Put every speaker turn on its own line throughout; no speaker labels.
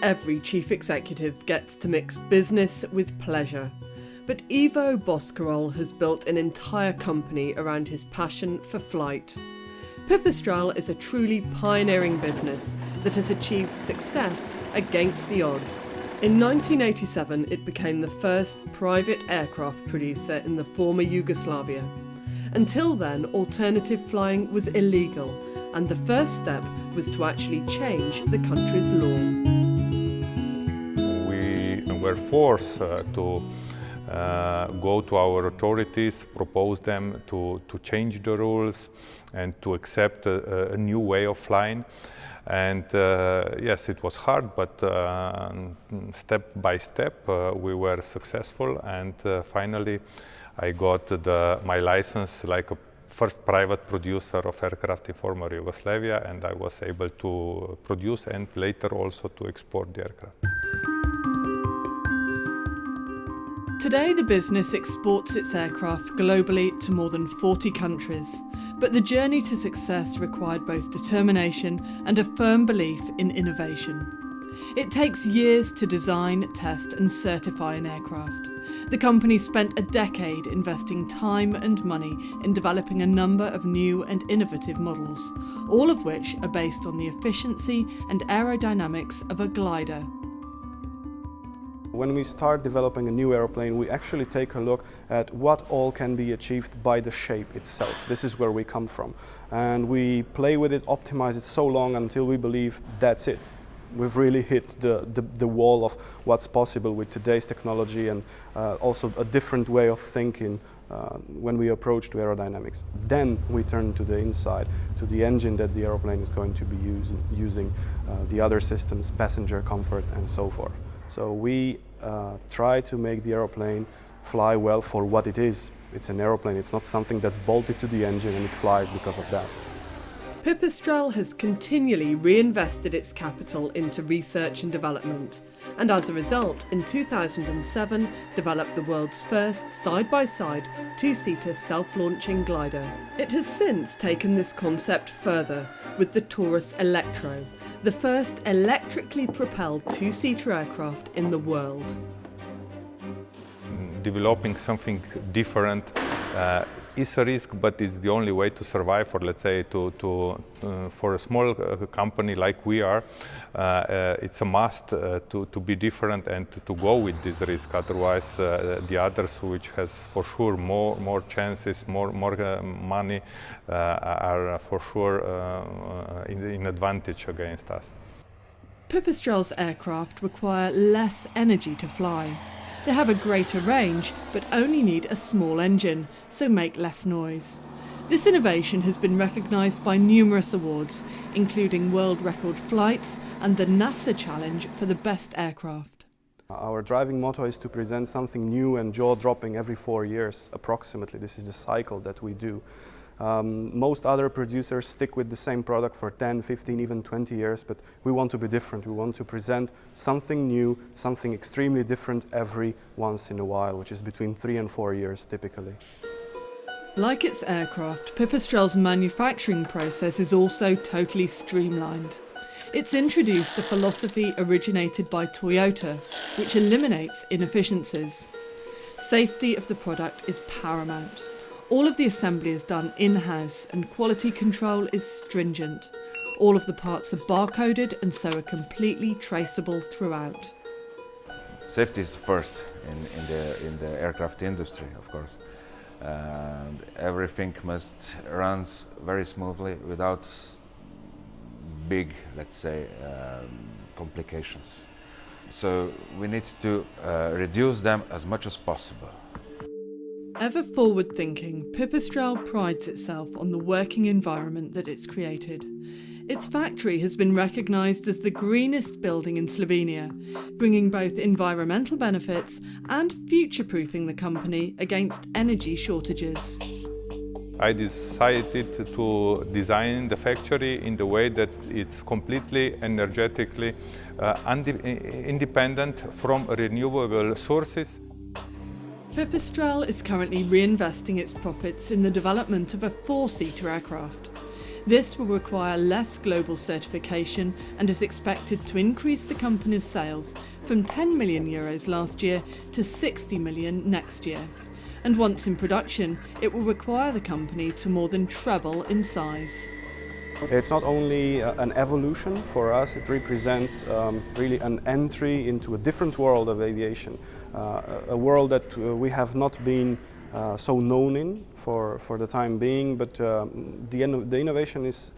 every chief executive gets to mix business with pleasure. But Ivo Boscarol has built an entire company around his passion for flight. Pipistrel is a truly pioneering business that has achieved success against the odds. In 1987, it became the first private aircraft producer in the former Yugoslavia. Until then, alternative flying was illegal, and the first step was to actually change the country's law.
We were forced to go to our authorities, propose them to change the rules and to accept a new way of flying. And yes, it was hard, but step by step we were successful, and finally I got my license like a first private producer of aircraft in former Yugoslavia, and I was able to produce and later also to export the aircraft.
Today, the business exports its aircraft globally to more than 40 countries, but the journey to success required both determination and a firm belief in innovation. It takes years to design, test and certify an aircraft. The company spent a decade investing time and money in developing a number of new and innovative models, all of which are based on the efficiency and aerodynamics of a glider.
When we start developing a new aeroplane, we actually take a look at what all can be achieved by the shape itself. This is where we come from. And we play with it, optimize it so long until we believe that's it. We've really hit the wall of what's possible with today's technology, and also a different way of thinking when we approach to aerodynamics. Then we turn to the inside, to the engine that the aeroplane is going to be using the other systems, passenger comfort and so forth. So we try to make the aeroplane fly well for what it is. It's an aeroplane, it's not something that's bolted to the engine and it flies because of that.
Pipistrel has continually reinvested its capital into research and development, and as a result, in 2007, developed the world's first side-by-side two-seater self-launching glider. It has since taken this concept further with the Taurus Electro, the first electrically propelled two-seater aircraft in the world.
Developing something different is a risk, but it's the only way to survive, or let's say for a small company like we are, it's a must to be different and to go with this risk. Otherwise, the others, which has for sure more chances, more money, are for sure in advantage against us.
Pipistrel's aircraft require less energy to fly. They have a greater range, but only need a small engine, so make less noise. This innovation has been recognised by numerous awards, including world record flights and the NASA Challenge for the best aircraft.
Our driving motto is to present something new and jaw-dropping every 4 years, approximately. This is the cycle that we do. Most other producers stick with the same product for 10, 15, even 20 years, but we want to be different. We want to present something new, something extremely different every once in a while, which is between 3 and 4 years typically.
Like its aircraft, Pipistrel's manufacturing process is also totally streamlined. It's introduced a philosophy originated by Toyota, which eliminates inefficiencies. Safety of the product is paramount. All of the assembly is done in-house and quality control is stringent. All of the parts are barcoded and so are completely traceable throughout.
Safety is first in the aircraft industry, of course. And everything must run very smoothly without big, let's say, complications. So we need to reduce them as much as possible.
Ever forward-thinking, Pipistrel prides itself on the working environment that it's created. Its factory has been recognised as the greenest building in Slovenia, bringing both environmental benefits and future-proofing the company against energy shortages.
I decided to design the factory in the way that it's completely energetically independent from renewable sources.
Pipistrel is currently reinvesting its profits in the development of a four-seater aircraft. This will require less global certification and is expected to increase the company's sales from 10 million euros last year to 60 million next year. And once in production, it will require the company to more than treble in size.
It's not only an evolution for us, it represents really an entry into a different world of aviation, a world that we have not been so known in for the time being, but the innovation is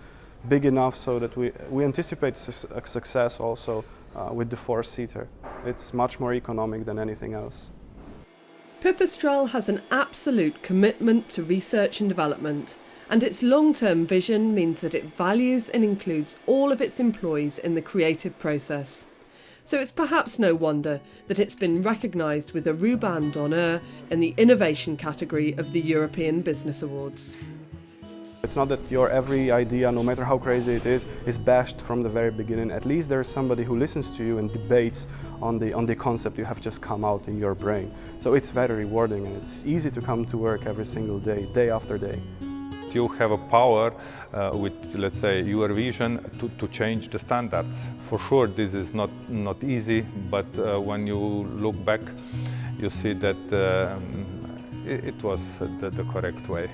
big enough so that we anticipate a success also with the four-seater. It's much more economic than anything else.
Pipistrel has an absolute commitment to research and development, and its long-term vision means that it values and includes all of its employees in the creative process. So it's perhaps no wonder that it's been recognised with a ruban d'honneur in the innovation category of the European Business Awards.
It's not that your every idea, no matter how crazy it is bashed from the very beginning. At least there's somebody who listens to you and debates on the concept you have just come out in your brain. So it's very rewarding, and it's easy to come to work every single day, day after day.
You have a power with, let's say, your vision to change the standards. For sure, this is not easy, but when you look back, you see that it was the correct way.